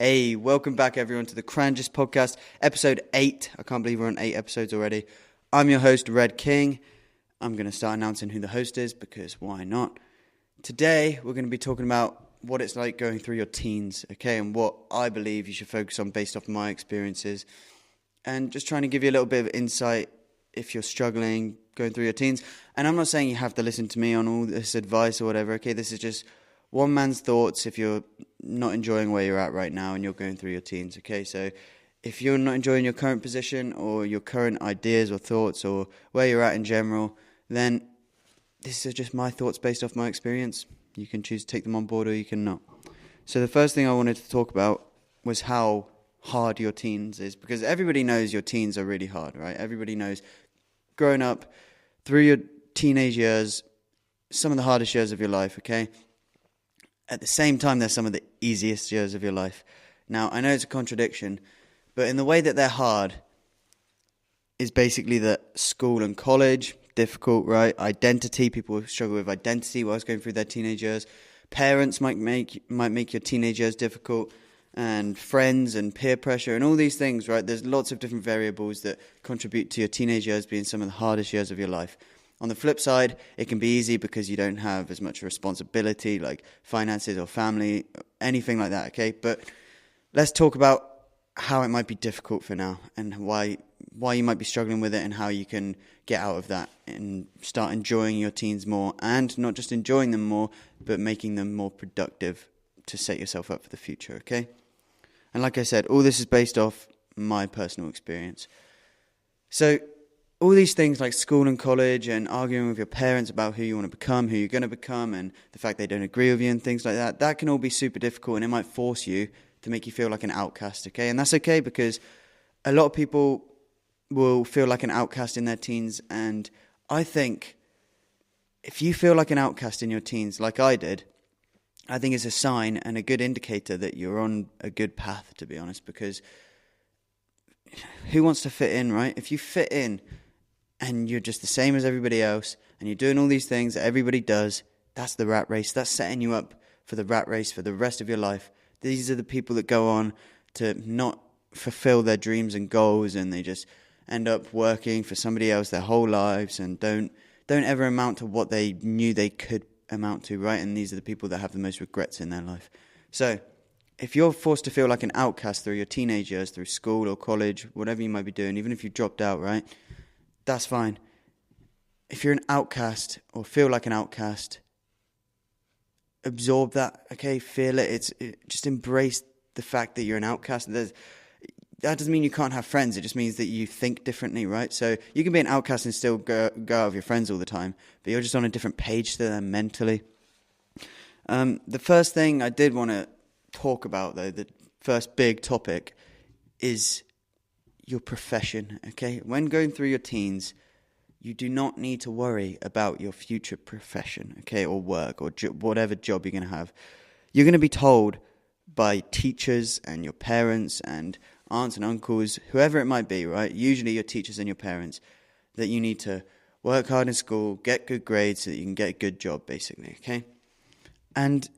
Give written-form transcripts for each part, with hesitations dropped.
Hey, welcome back everyone to the Cranjis podcast, episode 8. I can't believe we're on 8 episodes already. I'm your host, Red King. I'm going to start announcing who the host is because why not? Today, we're going to be talking about what it's like going through your teens, okay, and what I believe you should focus on based off my experiences. And just trying to give you a little bit of insight if you're struggling going through your teens. And I'm not saying you have to listen to me on all this advice or whatever, okay? This is just one man's thoughts if you're not enjoying where you're at right now and you're going through your teens, okay? So if you're not enjoying your current position or your current ideas or thoughts or where you're at in general, then this is just my thoughts based off my experience. You can choose to take them on board or you can not. So the first thing I wanted to talk about was how hard your teens is, because everybody knows your teens are really hard, right? Everybody knows growing up through your teenage years, some of the hardest years of your life, okay? At the same time, they're some of the easiest years of your life. Now, I know it's a contradiction, but in the way that they're hard is basically that school and college, difficult, right? Identity, people struggle with identity whilst going through their teenage years. Parents might make your teenage years difficult, and friends and peer pressure and all these things, right? There's lots of different variables that contribute to your teenage years being some of the hardest years of your life. On the flip side, it can be easy because you don't have as much responsibility like finances or family, anything like that, okay? But let's talk about how it might be difficult for now and why you might be struggling with it and how you can get out of that and start enjoying your teens more, and not just enjoying them more, but making them more productive to set yourself up for the future, okay? And like I said, all this is based off my personal experience. So all these things like school and college and arguing with your parents about who you want to become, who you're going to become, and the fact they don't agree with you and things like that, that can all be super difficult, and it might force you to make you feel like an outcast, okay? And that's okay, because a lot of people will feel like an outcast in their teens, and I think if you feel like an outcast in your teens, like I did, I think it's a sign and a good indicator that you're on a good path, to be honest, because who wants to fit in, right? If you fit in and you're just the same as everybody else and you're doing all these things that everybody does, that's the rat race. That's setting you up for the rat race for the rest of your life. These are the people that go on to not fulfill their dreams and goals, and they just end up working for somebody else their whole lives and don't ever amount to what they knew they could amount to, right? And these are the people that have the most regrets in their life. So if you're forced to feel like an outcast through your teenage years, through school or college, whatever you might be doing, even if you dropped out, right, that's fine. If you're an outcast or feel like an outcast, absorb that, okay? Feel it. Just embrace the fact that you're an outcast. That doesn't mean you can't have friends. It just means that you think differently, right? So you can be an outcast and still go out with your friends all the time, but you're just on a different page to them mentally. The first thing I did want to talk about, though, the first big topic, is your profession, okay? When going through your teens, you do not need to worry about your future profession, okay, or work, or whatever job you're going to have. You're going to be told by teachers and your parents and aunts and uncles, whoever it might be, right? Usually your teachers and your parents, that you need to work hard in school, get good grades so that you can get a good job, basically, okay? And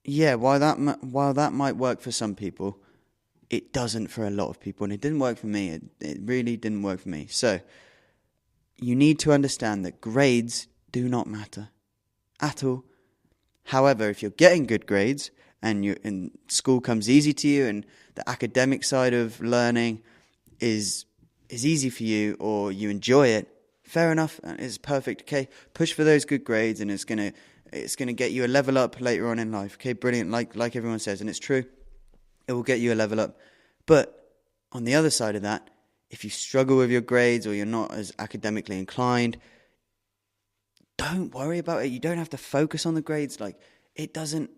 yeah, while that might work for some people, it doesn't for a lot of people, and it didn't work for me. It really didn't work for me. So you need to understand that grades do not matter at all. However, if you're getting good grades and school comes easy to you and the academic side of learning is easy for you, or you enjoy it, fair enough, it's perfect, okay? Push for those good grades, and it's gonna get you a level up later on in life, okay? Brilliant, like everyone says, and it's true. It will get you a level up. But on the other side of that, if you struggle with your grades or you're not as academically inclined, don't worry about it. You don't have to focus on the grades. Like, it doesn't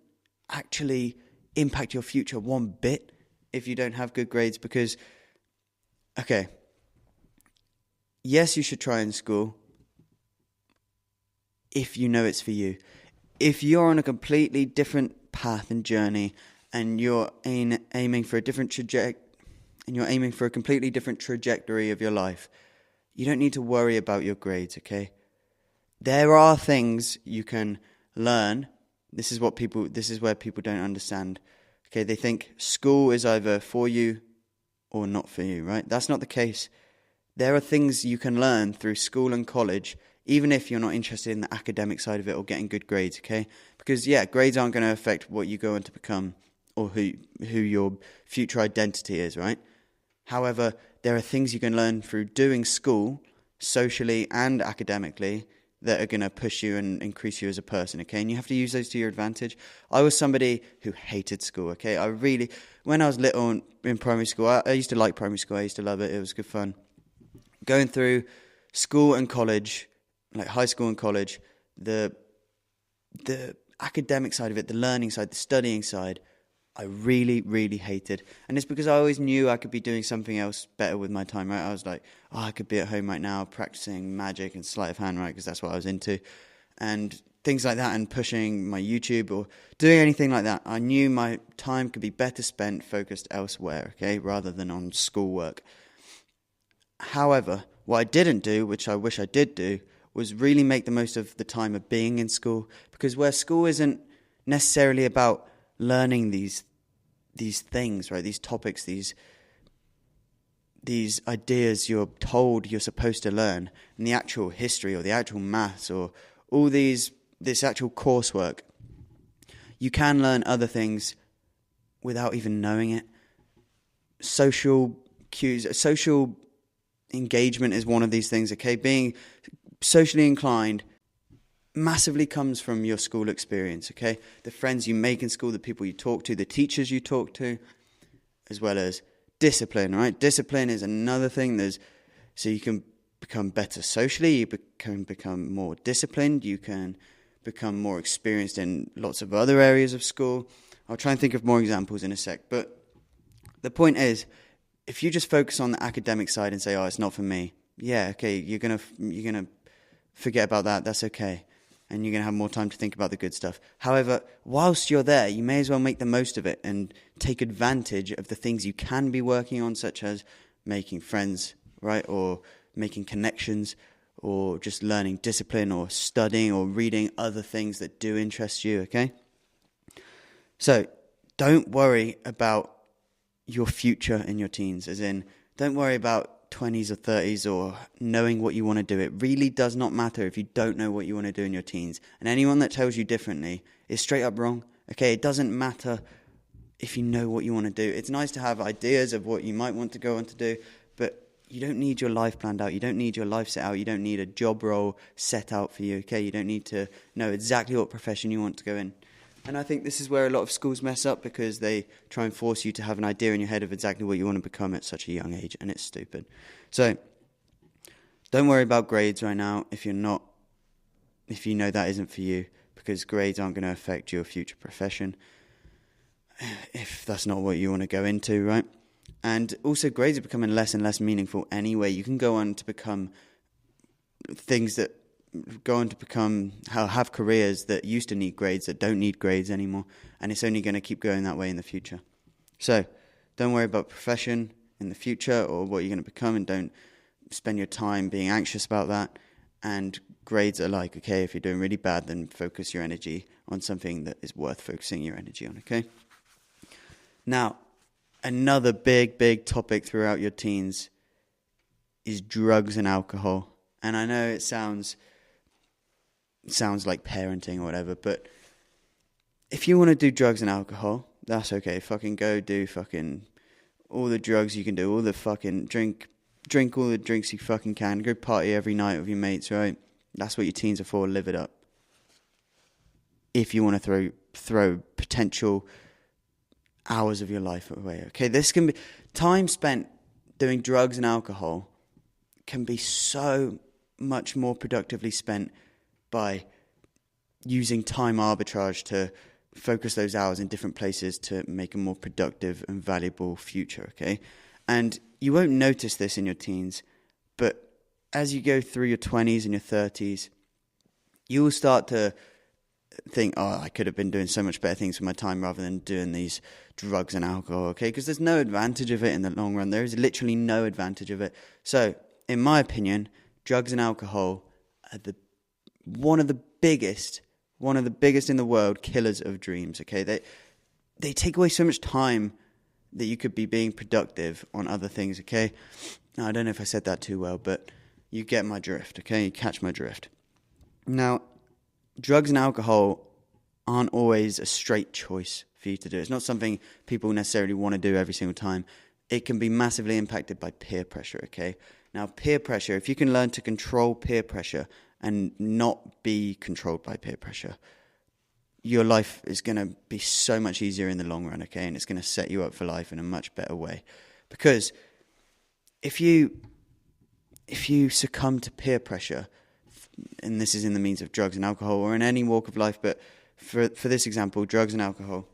actually impact your future one bit if you don't have good grades, because, okay, yes, you should try in school if you know it's for you. If you're on a completely different path and journey and you're aiming for a different a completely different trajectory of your life, you don't need to worry about your grades, okay? There are things you can learn. This is where people don't understand Okay, they think school is either for you or not for you, right? That's not the case. There are things you can learn through school and college, even if you're not interested in the academic side of it or getting good grades, okay? Because, grades aren't going to affect what you go on to become or who your future identity is, right? However, there are things you can learn through doing school, socially and academically, that are going to push you and increase you as a person, okay? And you have to use those to your advantage. I was somebody who hated school, okay? When I was little in primary school, I used to like primary school. I used to love it. It was good fun. Going through school and college, like high school and college, the academic side of it, the learning side, the studying side, I really, really hated. And it's because I always knew I could be doing something else better with my time, right? I was like, I could be at home right now practicing magic and sleight of hand, right? Because that's what I was into. And things like that, and pushing my YouTube or doing anything like that. I knew my time could be better spent focused elsewhere, okay, rather than on schoolwork. However, what I didn't do, which I wish I did do, was really make the most of the time of being in school. Because where school isn't necessarily about learning these things, right? These topics, these ideas you're told you're supposed to learn, and the actual history or the actual maths or all this actual coursework, you can learn other things without even knowing it. Social cues, social engagement is one of these things, okay? Being socially inclined massively comes from your school experience, okay? The friends you make in school, the people you talk to, the teachers you talk to, as well as discipline, right? Discipline is another thing. So you can become better socially, you can become more disciplined, you can become more experienced in lots of other areas of school. I'll try and think of more examples in a sec, but the point is, if you just focus on the academic side and say, it's not for me, okay, you're gonna forget about that, that's okay. And you're going to have more time to think about the good stuff. However, whilst you're there, you may as well make the most of it and take advantage of the things you can be working on, such as making friends, right? Or making connections, or just learning discipline, or studying, or reading other things that do interest you, okay? So, don't worry about your future in your teens, as in, don't worry about 20s or 30s or knowing what you want to do. It really does not matter if you don't know what you want to do in your teens. And anyone that tells you differently is straight up wrong. Okay, it doesn't matter if you know what you want to do. It's nice to have ideas of what you might want to go on to do, but you don't need your life planned out. You don't need your life set out. You don't need a job role set out for you, okay? You don't need to know exactly what profession you want to go in. And I think this is where a lot of schools mess up, because they try and force you to have an idea in your head of exactly what you want to become at such a young age, and it's stupid. So, don't worry about grades right now if you know that isn't for you, because grades aren't going to affect your future profession if that's not what you want to go into, right? And also, grades are becoming less and less meaningful anyway. You can go on to become have careers that used to need grades that don't need grades anymore, and it's only going to keep going that way in the future. So don't worry about profession in the future or what you're going to become, and don't spend your time being anxious about that. And grades are like, okay, if you're doing really bad, then focus your energy on something that is worth focusing your energy on, okay? Now, another big topic throughout your teens is drugs and alcohol. And I know it sounds like parenting or whatever, but if you want to do drugs and alcohol, that's okay. Fucking go do fucking all the drugs you can do, all the fucking drink all the drinks you fucking can, go party every night with your mates, right? That's what your teens are for, live it up. If you want to throw potential hours of your life away, okay? This can be, time spent doing drugs and alcohol can be so much more productively spent by using time arbitrage to focus those hours in different places to make a more productive and valuable future, okay? And you won't notice this in your teens, but as you go through your 20s and your 30s, you will start to think, I could have been doing so much better things with my time rather than doing these drugs and alcohol, okay? Because there's no advantage of it in the long run. There is literally no advantage of it. So, in my opinion, drugs and alcohol are one of the biggest in the world killers of dreams, okay? they take away so much time that you could be being productive on other things, okay? Now, I don't know if I said that too well, but you get my drift, okay? You catch my drift. Now, drugs and alcohol aren't always a straight choice for you to do. It's not something people necessarily want to do every single time. It can be massively impacted by peer pressure, okay? Now, peer pressure, if you can learn to control peer pressure and not be controlled by peer pressure, your life is going to be so much easier in the long run, okay? And it's going to set you up for life in a much better way. Because if you succumb to peer pressure, and this is in the means of drugs and alcohol or in any walk of life, but for this example, drugs and alcohol,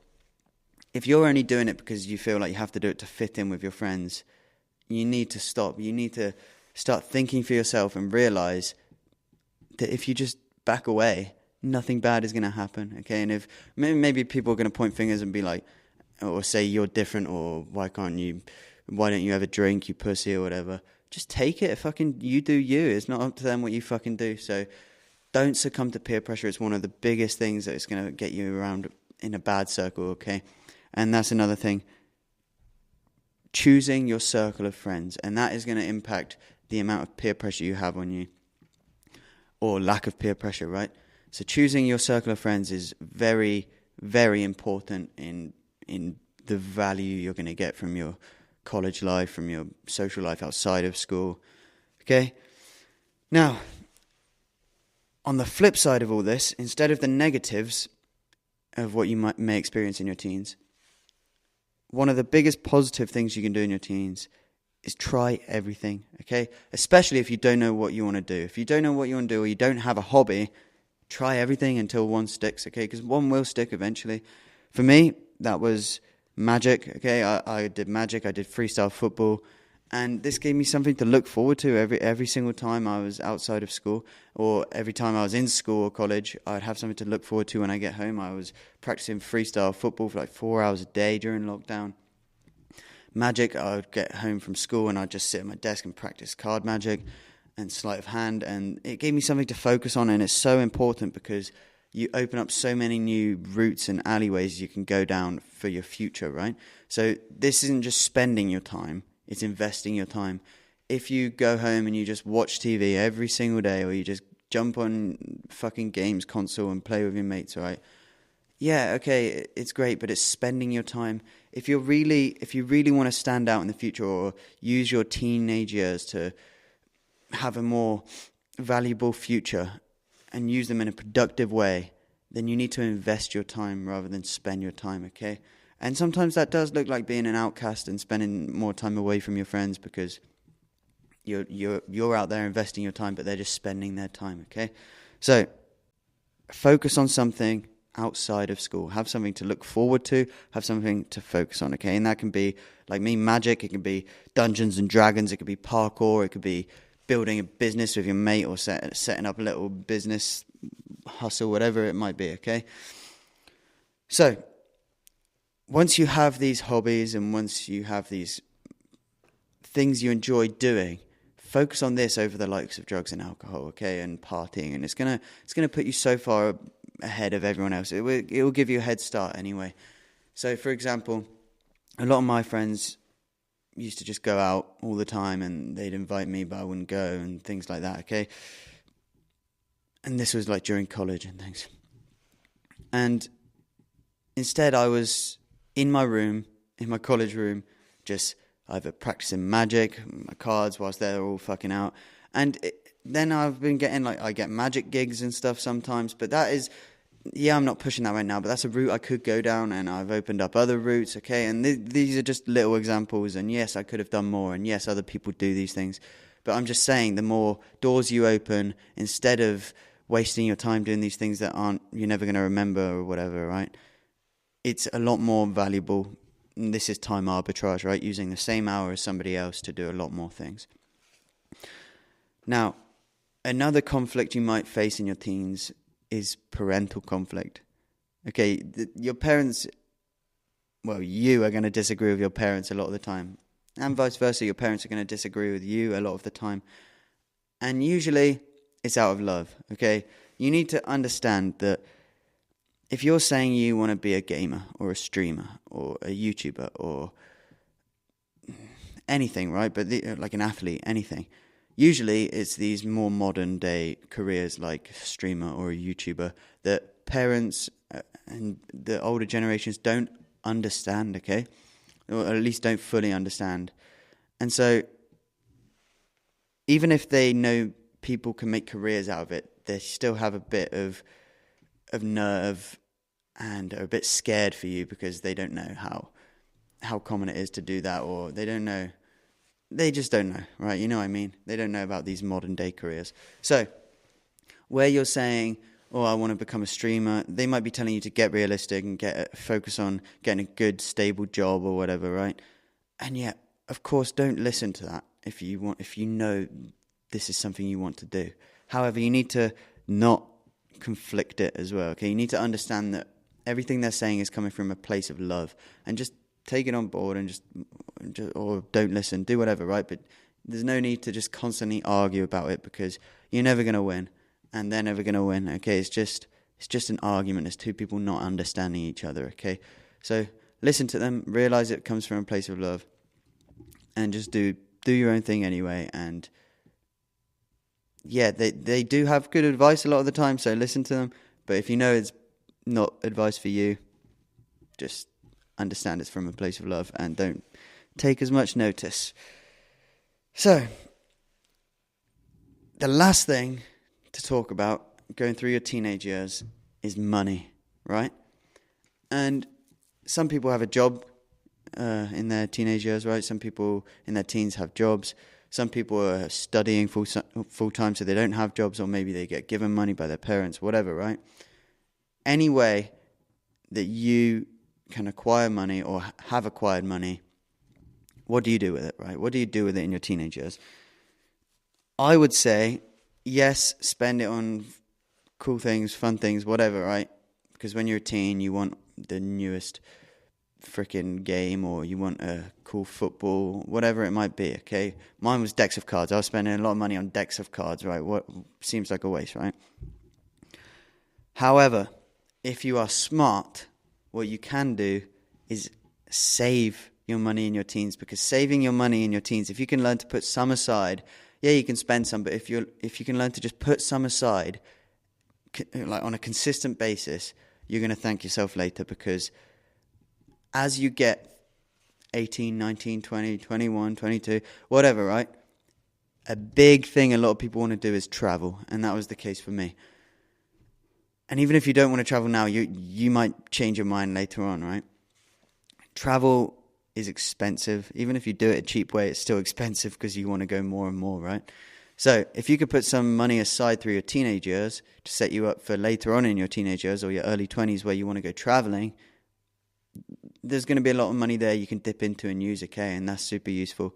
if you're only doing it because you feel like you have to do it to fit in with your friends, you need to stop. You need to start thinking for yourself and realize that if you just back away, nothing bad is going to happen, okay? And if maybe people are going to point fingers and be like, or say you're different, or why don't you ever drink, you pussy, or whatever. Just take it. Fucking you do you. It's not up to them what you fucking do. So don't succumb to peer pressure. It's one of the biggest things that is going to get you around in a bad circle, okay? And that's another thing. Choosing your circle of friends, and that is going to impact the amount of peer pressure you have on you, or lack of peer pressure, right? So choosing your circle of friends is very, very important in the value you're going to get from your college life, from your social life outside of school, okay? Now, on the flip side of all this, instead of the negatives of what you may experience in your teens, one of the biggest positive things you can do in your teens is try everything, okay? Especially if you don't know what you want to do. If you don't know what you want to do, or you don't have a hobby, try everything until one sticks, okay? Because one will stick eventually. For me, that was magic, okay? I did magic, I did freestyle football, and this gave me something to look forward to every single time I was outside of school, or every time I was in school or college. I'd have something to look forward to when I get home. I was practicing freestyle football for like 4 hours a day during lockdown. Magic, I would get home from school and I'd just sit at my desk and practice card magic and sleight of hand, and it gave me something to focus on. And it's so important because you open up so many new routes and alleyways you can go down for your future, right? So this isn't just spending your time, it's investing your time. If you go home and you just watch TV every single day, or you just jump on fucking games console and play with your mates, right? Yeah, okay, it's great, but it's spending your time. If you really want to stand out in the future, or use your teenage years to have a more valuable future and use them in a productive way, then you need to invest your time rather than spend your time, okay? And sometimes that does look like being an outcast and spending more time away from your friends because you're out there investing your time, but they're just spending their time, okay? So focus on something outside of school. Have something to look forward to. Have something to focus on, okay? And that can be, like me, magic. It can be Dungeons and Dragons. It could be parkour. It could be building a business with your mate, or setting up a little business hustle, whatever it might be, okay? So once you have these hobbies and once you have these things you enjoy doing, focus on this over the likes of drugs and alcohol, okay, and partying, and it's gonna put you so far ahead of everyone else. It will give you a head start anyway. So, for example, a lot of my friends used to just go out all the time, and they'd invite me, but I wouldn't go, and things like that, okay? And this was like during college and things. And instead, I was in my room, in my college room, just either practicing magic, my cards, whilst they're all fucking out. And then I've been getting, like, I get magic gigs and stuff sometimes, but that is, yeah, I'm not pushing that right now, but that's a route I could go down, and I've opened up other routes, okay? And these are just little examples, and yes, I could have done more, and yes, other people do these things. But I'm just saying, the more doors you open, instead of wasting your time doing these things that you're never going to remember or whatever, right? It's a lot more valuable. And this is time arbitrage, right? Using the same hour as somebody else to do a lot more things. Now, another conflict you might face in your teens is parental conflict. Okay, your parents, well, you are going to disagree with your parents a lot of the time. And vice versa, your parents are going to disagree with you a lot of the time. And usually, it's out of love, okay? You need to understand that if you're saying you want to be a gamer or a streamer or a YouTuber or anything, right? But like an athlete, anything. Usually it's these more modern day careers like a streamer or a YouTuber that parents and the older generations don't understand, okay? Or at least don't fully understand. And so even if they know people can make careers out of it, they still have a bit of nerve and are a bit scared for you because they don't know how common it is to do that, or they don't know. They just don't know, right? You know what I mean? They don't know about these modern day careers. So where you're saying, oh, I want to become a streamer, they might be telling you to get realistic and focus on getting a good, stable job or whatever, right? And yet, of course, don't listen to that if you know this is something you want to do. However, you need to not conflict it as well, okay? You need to understand that everything they're saying is coming from a place of love, and just take it on board and just or don't listen, do whatever, right? But there's no need to just constantly argue about it because you're never going to win and they're never going to win, okay? It's just an argument. It's two people not understanding each other, okay? So listen to them, realize it comes from a place of love, and just do your own thing anyway. And yeah, they do have good advice a lot of the time, so listen to them. But if you know it's not advice for you, just understand it's from a place of love and don't take as much notice. So, the last thing to talk about going through your teenage years is money, right? And some people have a job in their teenage years, right? Some people in their teens have jobs. Some people are studying full time, so they don't have jobs, or maybe they get given money by their parents, whatever, right? Any way that you can acquire money or have acquired money, what do you do with it, right? What do you do with it in your teenage years? I would say, yes, spend it on cool things, fun things, whatever, right? Because when you're a teen, you want the newest freaking game, or you want a cool football, whatever it might be, okay? Mine was decks of cards. I was spending a lot of money on decks of cards, right? What seems like a waste, right? However, if you are smart, what you can do is save your money in your teens, because saving your money in your teens, if you can learn to put some aside, yeah, you can spend some, but if you can learn to just put some aside, like on a consistent basis, you're going to thank yourself later, because as you get 18, 19, 20, 21, 22, whatever, right? A big thing a lot of people want to do is travel, and that was the case for me. And even if you don't want to travel now, you might change your mind later on, right? Travel is expensive. Even if you do it a cheap way, it's still expensive because you want to go more and more, right? So if you could put some money aside through your teenage years to set you up for later on in your teenage years or your early 20s where you want to go traveling, there's going to be a lot of money there you can dip into and use, okay? And that's super useful.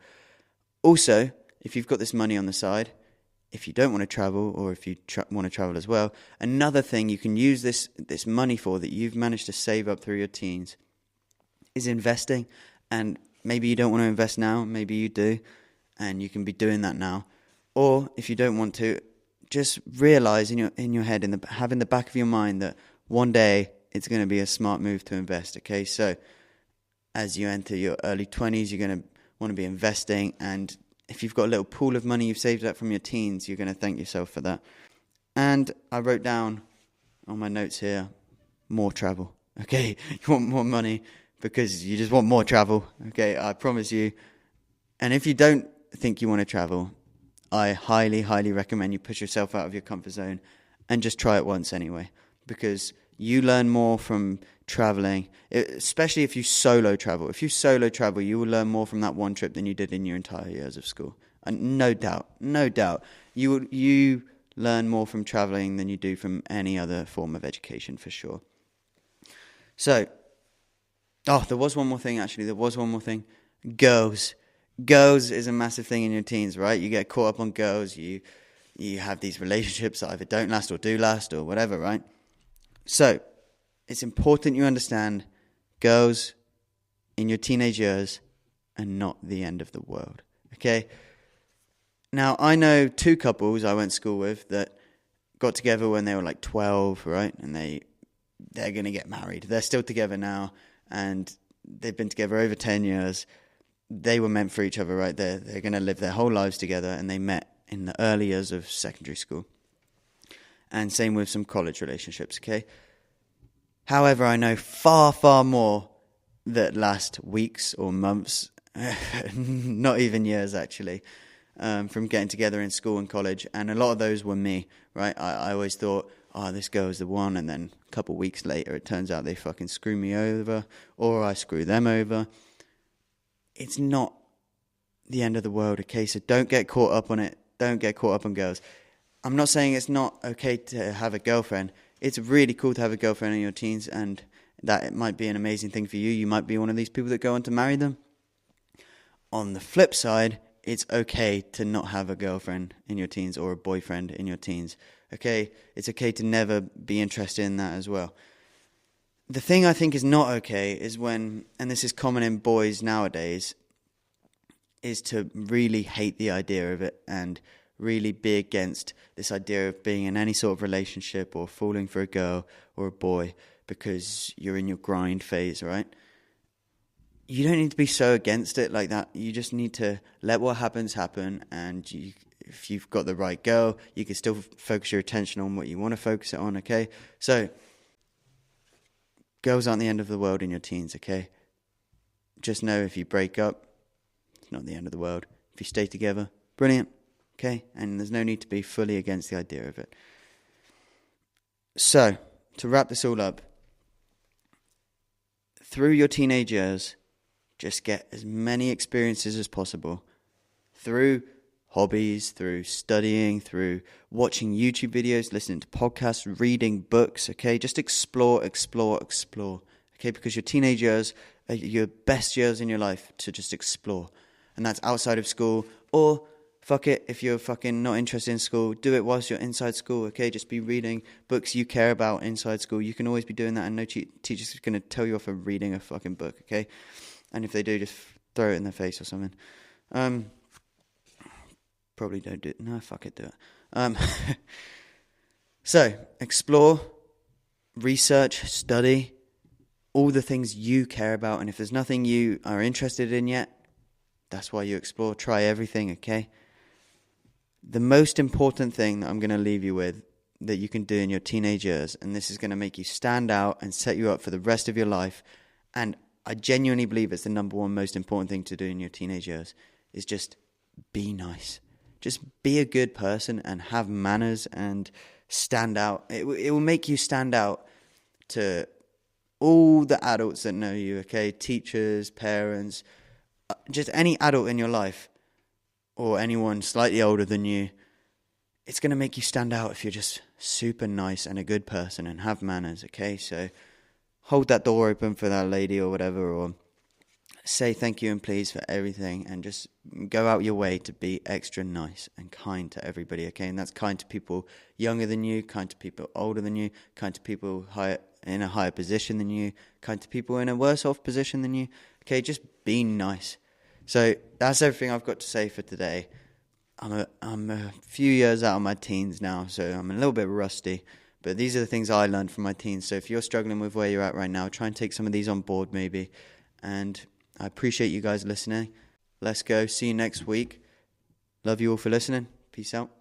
Also, if you've got this money on the side, if you don't want to travel, or if you want to travel as well, another thing you can use this money for that you've managed to save up through your teens is investing. And maybe you don't want to invest now, maybe you do, and you can be doing that now. Or if you don't want to, just realize in your head, have in the back of your mind that one day it's going to be a smart move to invest, okay? So as you enter your early 20s, you're going to want to be investing, and if you've got a little pool of money you've saved up from your teens, you're going to thank yourself for that. And I wrote down on my notes here, more travel, okay? You want more money because you just want more travel, okay? I promise you. And if you don't think you want to travel, I highly, highly recommend you push yourself out of your comfort zone and just try it once anyway, because you learn more from traveling, especially if you solo travel. If you solo travel, you will learn more from that one trip than you did in your entire years of school. And no doubt, you learn more from traveling than you do from any other form of education, for sure. So, there was one more thing, actually. Girls. Girls is a massive thing in your teens, right? You get caught up on girls. You have these relationships that either don't last or do last or whatever, right? So, it's important you understand girls in your teenage years are not the end of the world, okay? Now, I know two couples I went to school with that got together when they were like 12, right? And they they're going to get married. They're still together now, and they've been together over 10 years. They were meant for each other, right? They're going to live their whole lives together, and they met in the early years of secondary school. And same with some college relationships, okay? However, I know far, far more that last weeks or months, not even years actually, from getting together in school and college. And a lot of those were me, right? I always thought, oh, this girl is the one. And then a couple of weeks later, it turns out they fucking screw me over, or I screw them over. It's not the end of the world, okay? So don't get caught up on it. Don't get caught up on girls. I'm not saying it's not okay to have a girlfriend. It's really cool to have a girlfriend in your teens, and that it might be an amazing thing for you. You might be one of these people that go on to marry them. On the flip side, it's okay to not have a girlfriend in your teens or a boyfriend in your teens. Okay? It's okay to never be interested in that as well. The thing I think is not okay is when, and this is common in boys nowadays, is to really hate the idea of it and really be against this idea of being in any sort of relationship or falling for a girl or a boy because you're in your grind phase, right? You don't need to be so against it like that. You just need to let what happens happen, and if you've got the right girl, you can still focus your attention on what you want to focus it on, okay? So, girls aren't the end of the world in your teens, okay? Just know if you break up, it's not the end of the world. If you stay together, brilliant. Okay, and there's no need to be fully against the idea of it. So, to wrap this all up, through your teenage years, just get as many experiences as possible. Through hobbies, through studying, through watching YouTube videos, listening to podcasts, reading books, okay? Just explore. Okay, because your teenage years are your best years in your life to just explore. And that's outside of school, or fuck it, if you're fucking not interested in school, do it whilst you're inside school, okay? Just be reading books you care about inside school. You can always be doing that, and no teacher's going to tell you off for reading a fucking book, okay? And if they do, just throw it in their face or something. Probably don't do it. No, fuck it, do it. So, explore, research, study, all the things you care about. And if there's nothing you are interested in yet, that's why you explore. Try everything, okay? The most important thing that I'm going to leave you with that you can do in your teenage years, and this is going to make you stand out and set you up for the rest of your life, and I genuinely believe it's the number one most important thing to do in your teenage years, is just be nice. Just be a good person and have manners and stand out. It will make you stand out to all the adults that know you, okay? Teachers, parents, just any adult in your life, or anyone slightly older than you. It's going to make you stand out if you're just super nice and a good person and have manners, okay? So hold that door open for that lady or whatever, or say thank you and please for everything, and just go out your way to be extra nice and kind to everybody, okay? And that's kind to people younger than you, kind to people older than you, kind to people in a higher position than you, kind to people in a worse off position than you, okay? Just be nice. So that's everything I've got to say for today. I'm a few years out of my teens now, so I'm a little bit rusty. But these are the things I learned from my teens. So if you're struggling with where you're at right now, try and take some of these on board maybe. And I appreciate you guys listening. Let's go. See you next week. Love you all for listening. Peace out.